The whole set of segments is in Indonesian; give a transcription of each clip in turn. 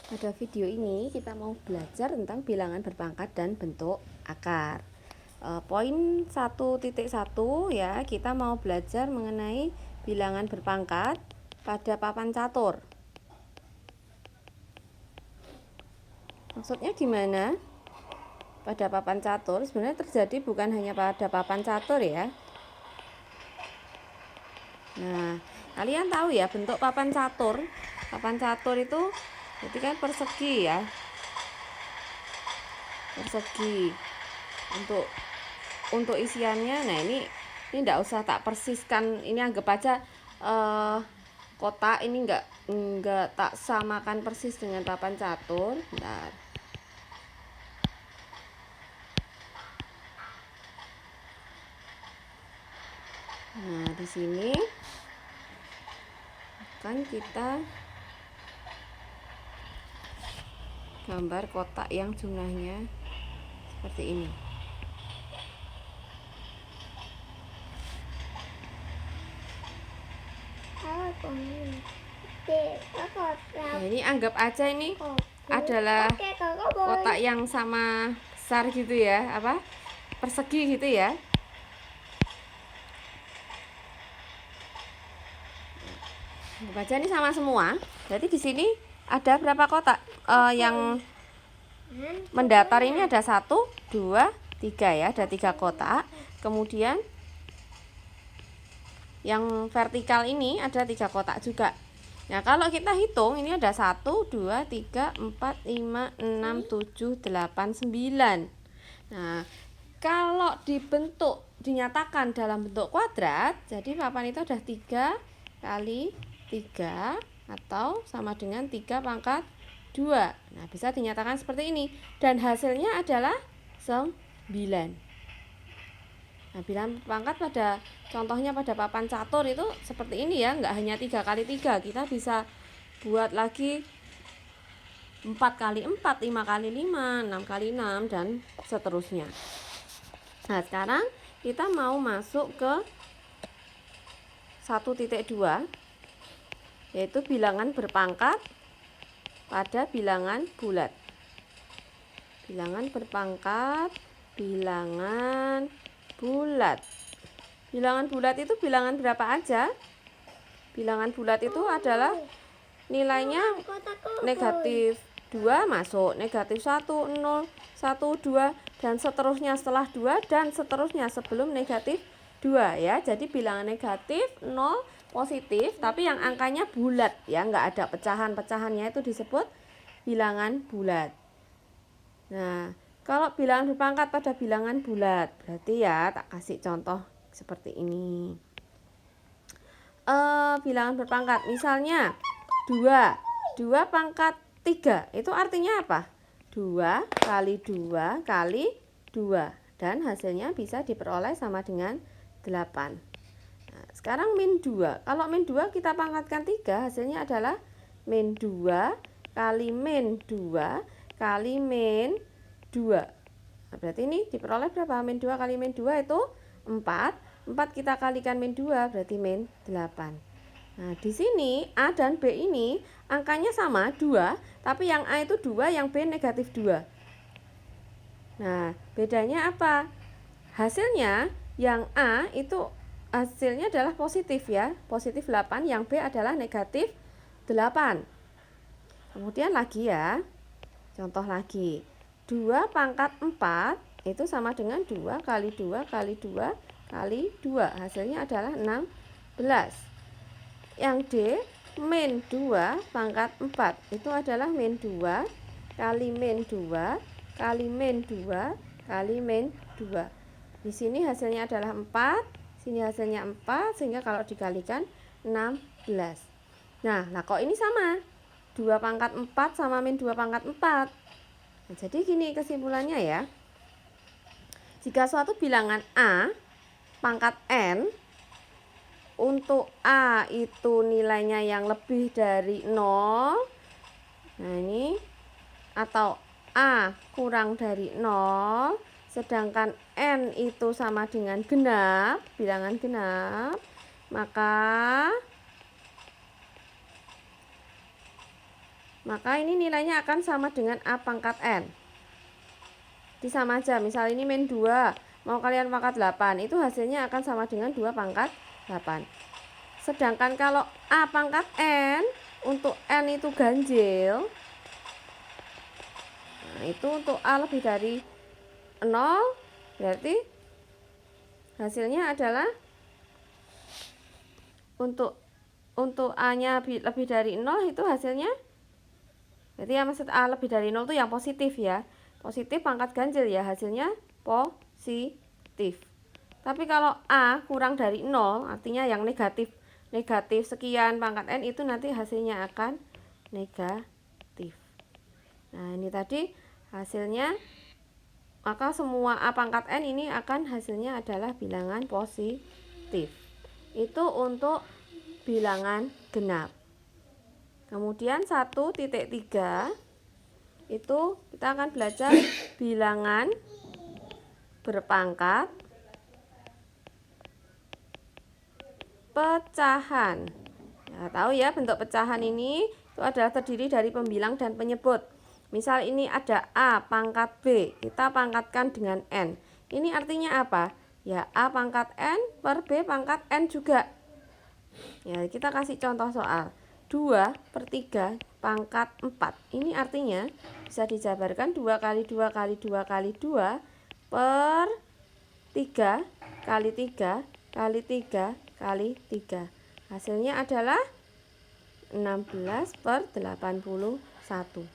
Pada video ini kita mau belajar tentang bilangan berpangkat dan bentuk akar. Poin 1.1 ya, kita mau belajar mengenai bilangan berpangkat pada papan catur. Maksudnya gimana? Pada papan catur sebenarnya terjadi bukan hanya pada papan catur ya. Nah, kalian tahu ya bentuk papan catur. Papan catur itu berarti kan persegi ya. Persegi. Untuk isiannya, nah ini enggak usah tak persiskan, ini anggap aja kotak ini enggak tak samakan persis dengan papan catur. Bentar. Nah, di sini kan kita gambar kotak yang jumlahnya seperti ini. Nah, ini anggap aja ini adalah kotak yang sama besar gitu ya, persegi gitu ya. Anggap aja ini sama semua. Berarti di sini ada berapa kotak? Yang mendatar ini ada 1, 2, 3 ya, ada 3 kotak. Kemudian yang vertikal ini ada 3 kotak juga. Nah, kalau kita hitung ini ada 1, 2, 3, 4, 5, 6, 7, 8, 9. Nah, kalau dinyatakan dalam bentuk kuadrat, jadi papan itu ada 3 kali 3 atau sama dengan 3 pangkat 2. Nah, bisa dinyatakan seperti ini. Dan hasilnya adalah 9. Nah, bilangan pangkat contohnya pada papan catur itu seperti ini ya, nggak hanya 3 kali 3, kita bisa buat lagi 4 kali 4, 5 kali 5, 6 kali 6, dan seterusnya. Nah, sekarang kita mau masuk ke 1.2, yaitu bilangan berpangkat pada bilangan bulat. Bilangan berpangkat, bilangan bulat. Bilangan bulat itu bilangan berapa aja? Bilangan bulat itu adalah nilainya negatif 2 masuk, negatif 1, 0, 1, 2, dan seterusnya setelah 2, dan seterusnya sebelum negatif 2 ya. Jadi bilangan negatif, 0, positif, tapi yang angkanya bulat ya, nggak ada pecahan-pecahannya, itu disebut bilangan bulat. Nah, kalau bilangan berpangkat pada bilangan bulat, berarti ya tak kasih contoh seperti ini. Bilangan berpangkat, misalnya 2 pangkat 3, itu artinya apa? 2 kali 2 kali 2, dan hasilnya bisa diperoleh sama dengan 8. Nah, sekarang min 2, kalau min 2 kita pangkatkan 3, hasilnya adalah min 2 kali min 2 kali min 2. Nah, berarti ini diperoleh berapa? Min 2 kali min 2 itu 4. 4 kita kalikan min 2 berarti min 8. Nah, di sini A dan B ini angkanya sama 2, tapi yang A itu 2, yang B negatif 2. Nah, bedanya apa? Hasilnya yang A itu hasilnya adalah positif ya, positif 8, yang B adalah negatif 8. Kemudian lagi ya, contoh lagi, 2 pangkat 4 itu sama dengan 2 kali 2 kali 2 kali 2, hasilnya adalah 16. Yang D, min 2 pangkat 4 itu adalah min 2 kali min 2 kali min 2 kali min 2. Di sini hasilnya adalah 4, sini hasilnya 4, sehingga kalau dikalikan 16. Nah, kok ini sama? 2 pangkat 4 sama min 2 pangkat 4. Nah, jadi gini kesimpulannya ya. Jika suatu bilangan A pangkat N, untuk A itu nilainya yang lebih dari 0, nah ini, atau A kurang dari 0, sedangkan N itu sama dengan genap, bilangan genap, maka maka ini nilainya akan sama dengan A pangkat N. Jadi sama aja, misal ini min 2, mau kalian pangkat 8, itu hasilnya akan sama dengan 2 pangkat 8. Sedangkan kalau A pangkat N, untuk N itu ganjil, nah itu untuk A lebih dari 0, berarti hasilnya adalah untuk A-nya lebih dari 0 itu hasilnya, berarti yang maksud A lebih dari 0 itu yang positif ya. Positif pangkat ganjil ya, hasilnya positif. Tapi kalau A kurang dari 0, artinya yang negatif sekian pangkat N, itu nanti hasilnya akan negatif. Nah ini tadi hasilnya, maka semua A pangkat N ini akan hasilnya adalah bilangan positif. Itu untuk bilangan genap. Kemudian 1.3 itu kita akan belajar bilangan berpangkat pecahan. Nah, tahu ya, bentuk pecahan ini itu adalah terdiri dari pembilang dan penyebut. Misal ini ada A pangkat B, kita pangkatkan dengan N. Ini artinya apa? Ya A pangkat N per B pangkat N juga. Ya, kita kasih contoh soal 2/3 pangkat 4. Ini artinya bisa dijabarkan 2 kali 2 kali 2 kali 2 per 3 kali 3 kali 3 kali 3. Hasilnya adalah 16/81.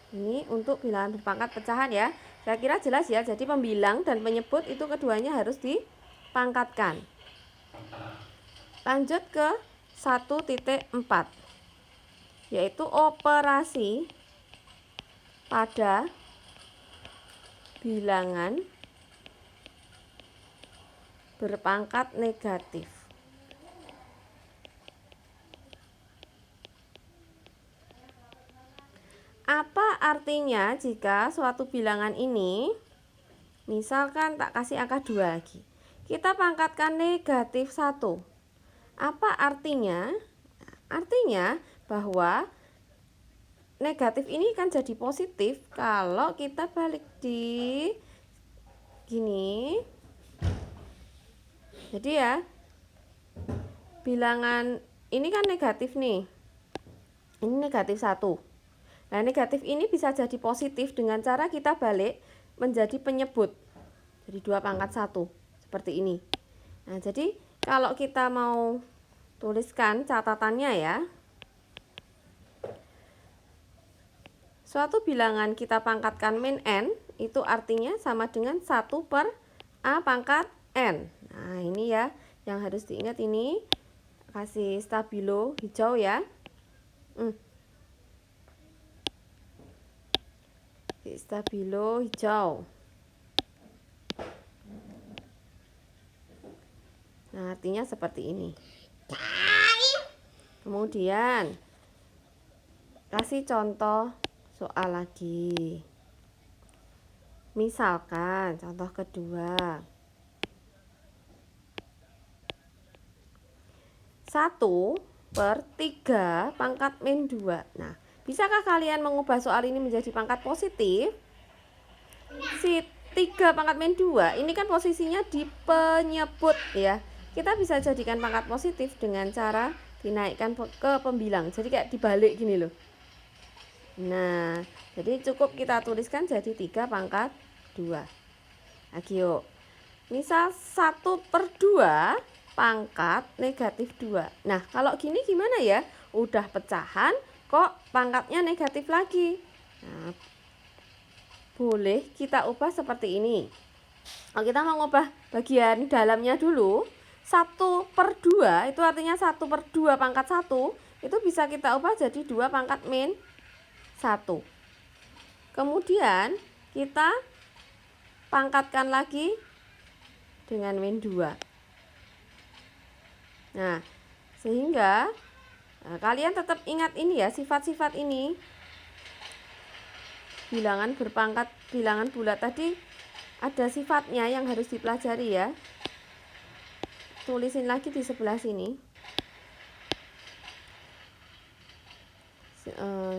Ini untuk bilangan berpangkat pecahan ya. Saya kira jelas ya. Jadi pembilang dan penyebut itu keduanya harus dipangkatkan. Lanjut ke 1.4, yaitu operasi pada bilangan berpangkat negatif. Apa artinya jika suatu bilangan ini, misalkan tak kasih angka 2 lagi, kita pangkatkan negatif 1. Apa artinya? Artinya bahwa negatif ini kan jadi positif kalau kita balik di gini. Jadi ya, bilangan ini kan negatif nih. Ini negatif 1. Nah, negatif ini bisa jadi positif dengan cara kita balik menjadi penyebut. Jadi 2/1 seperti ini. Nah, jadi kalau kita mau tuliskan catatannya ya, suatu bilangan kita pangkatkan min N, itu artinya sama dengan 1 per A pangkat N. Nah ini ya yang harus diingat, ini kasih stabilo hijau ya. Stabilo hijau. Nah, artinya seperti ini. Kemudian kasih contoh soal lagi. Misalkan contoh kedua, 1/3 pangkat min 2. Nah, bisakah kalian mengubah soal ini menjadi pangkat positif? Si 3 pangkat min 2 ini kan posisinya di penyebut ya. Kita bisa jadikan pangkat positif dengan cara dinaikkan ke pembilang. Jadi kayak dibalik gini loh. Nah, jadi cukup kita tuliskan jadi 3/2. Lagi yuk. Misal 1/2 pangkat negatif 2. Nah, kalau gini gimana ya? Udah pecahan kok pangkatnya negatif lagi. Nah, boleh kita ubah seperti ini. Kalau kita mau ngubah bagian dalamnya dulu, 1/2 itu artinya 1/2 pangkat 1, itu bisa kita ubah jadi 2 pangkat min 1. Kemudian kita pangkatkan lagi dengan min 2. Nah, sehingga kalian tetap ingat ini ya, sifat-sifat ini. Bilangan berpangkat, bilangan bulat tadi ada sifatnya yang harus dipelajari ya. Tulisin lagi di sebelah sini.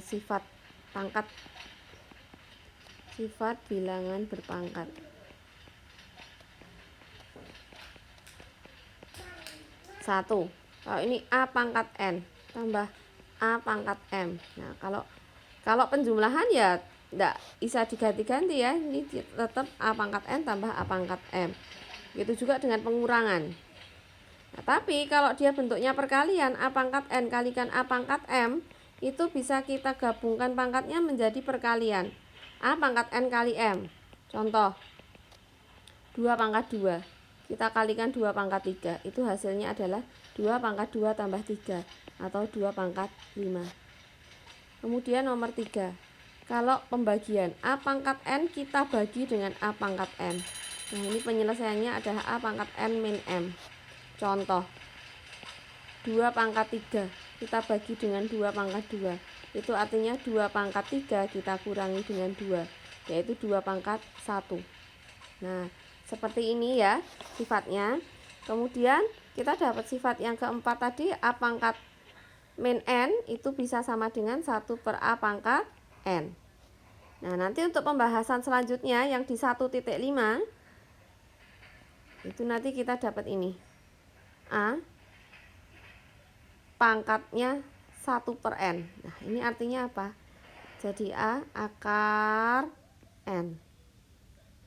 sifat pangkat, sifat bilangan berpangkat. Satu, kalau ini A pangkat N tambah A pangkat M. Nah, kalau penjumlahan ya tidak bisa diganti-ganti ya, ini tetap A pangkat N tambah A pangkat M. Begitu juga dengan pengurangan. Nah, tapi kalau dia bentuknya perkalian, A pangkat N kalikan A pangkat M, itu bisa kita gabungkan pangkatnya menjadi perkalian. A pangkat N kali M. Contoh, 2 pangkat 2. Kita kalikan 2 pangkat 3. Itu hasilnya adalah 2 pangkat 2 tambah 3. Atau 2 pangkat 5. Kemudian nomor 3. Kalau pembagian, A pangkat N kita bagi dengan A pangkat M. Nah, ini penyelesaiannya adalah A pangkat N min M. Contoh, 2 pangkat 3 kita bagi dengan 2 pangkat 2. Itu artinya 2 pangkat 3 kita kurangi dengan 2, yaitu 2 pangkat 1. Nah, seperti ini ya sifatnya. Kemudian kita dapat sifat yang keempat tadi, A pangkat min N itu bisa sama dengan 1 per A pangkat N. Nah, nanti untuk pembahasan selanjutnya yang di 1.5 itu nanti kita dapat ini, A pangkatnya 1 per N. Nah, ini artinya apa? Jadi A akar N.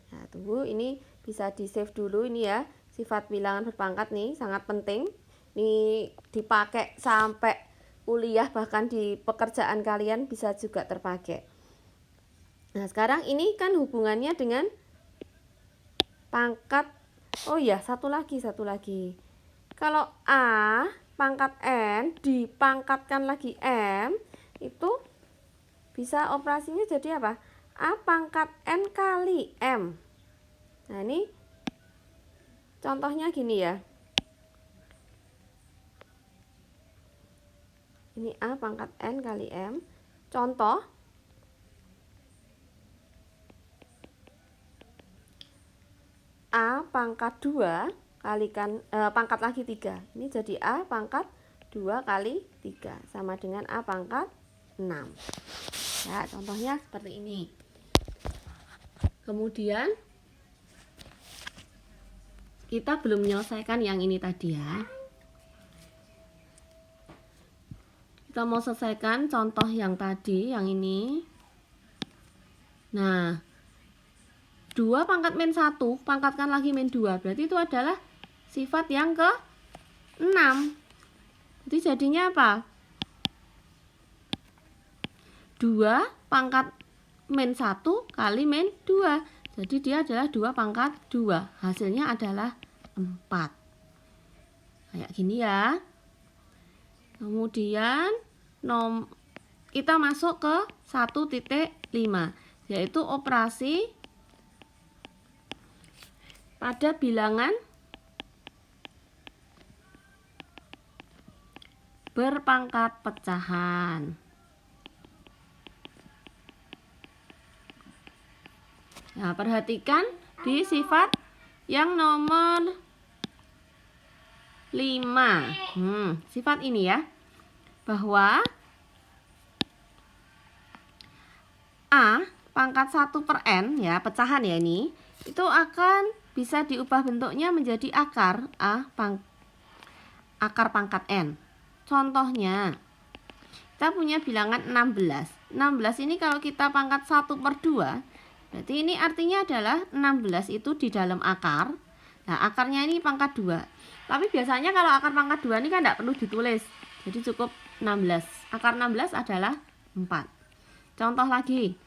Nah, tunggu, ini bisa di save dulu ini ya. Sifat bilangan berpangkat nih sangat penting. Ini dipakai sampai kuliah, bahkan di pekerjaan kalian bisa juga terpakai. Nah, sekarang ini kan hubungannya dengan pangkat. Oh iya, satu lagi. Kalau A pangkat N dipangkatkan lagi M, itu bisa operasinya jadi apa? A pangkat N kali M. Nah, ini contohnya gini ya. Ini A pangkat N kali M. Contoh, A pangkat 2 kalikan pangkat lagi 3. Ini jadi A pangkat 2 kali 3 sama dengan A pangkat 6. Ya, contohnya seperti ini. Kemudian kita belum menyelesaikan yang ini tadi ya. Kita mau selesaikan contoh yang tadi, yang ini. Nah, 2 pangkat min 1, pangkatkan lagi min 2. Berarti itu adalah sifat yang ke-6. Jadi jadinya apa? 2 pangkat min 1 kali min 2. Jadi dia adalah 2 pangkat 2. Hasilnya adalah 4. Kayak gini ya. Kemudian kita masuk ke 1.5, yaitu operasi pada bilangan berpangkat pecahan. Nah, perhatikan di sifat yang nomor 5. Sifat ini ya, bahwa A pangkat 1 per N ya, pecahan ya ini, itu akan bisa diubah bentuknya menjadi akar akar pangkat N. Contohnya, kita punya bilangan 16. 16 ini kalau kita pangkat 1 per 2, berarti ini artinya adalah 16 itu di dalam akar. Nah, akarnya ini pangkat 2. Tapi biasanya kalau akar pangkat 2 ini kan tidak perlu ditulis. Jadi cukup 16. Akar 16 adalah 4. Contoh lagi.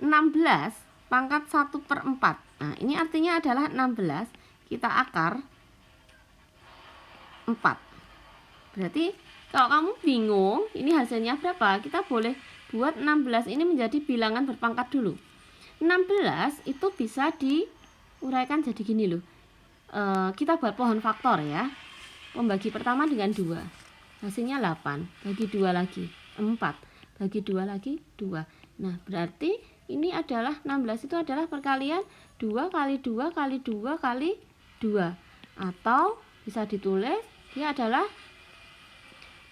16 pangkat 1 per 4. Nah, ini artinya adalah 16 kita akar 4. Berarti kalau kamu bingung ini hasilnya berapa, kita boleh buat 16 ini menjadi bilangan berpangkat dulu. 16 itu bisa diuraikan jadi gini loh. Kita buat pohon faktor ya. Membagi pertama dengan 2. Hasilnya 8. Bagi 2 lagi 4. Bagi 2 lagi 2. Nah, berarti ini adalah 16 itu adalah perkalian 2 kali 2 kali 2 kali 2. Atau bisa ditulis dia adalah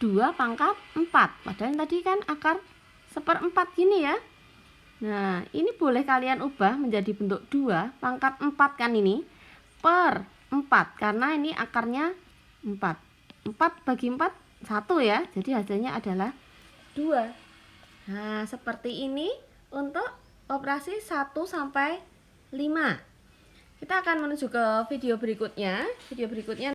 2 pangkat 4. Padahal tadi kan akar 1/4 gini ya. Nah, ini boleh kalian ubah menjadi bentuk 2 pangkat 4 kan ini, per 4. Karena ini akarnya 4. 4 bagi 4, 1 ya. Jadi hasilnya adalah 2. Nah, seperti ini untuk operasi 1 sampai 5. Kita akan menuju ke video berikutnya. Video berikutnya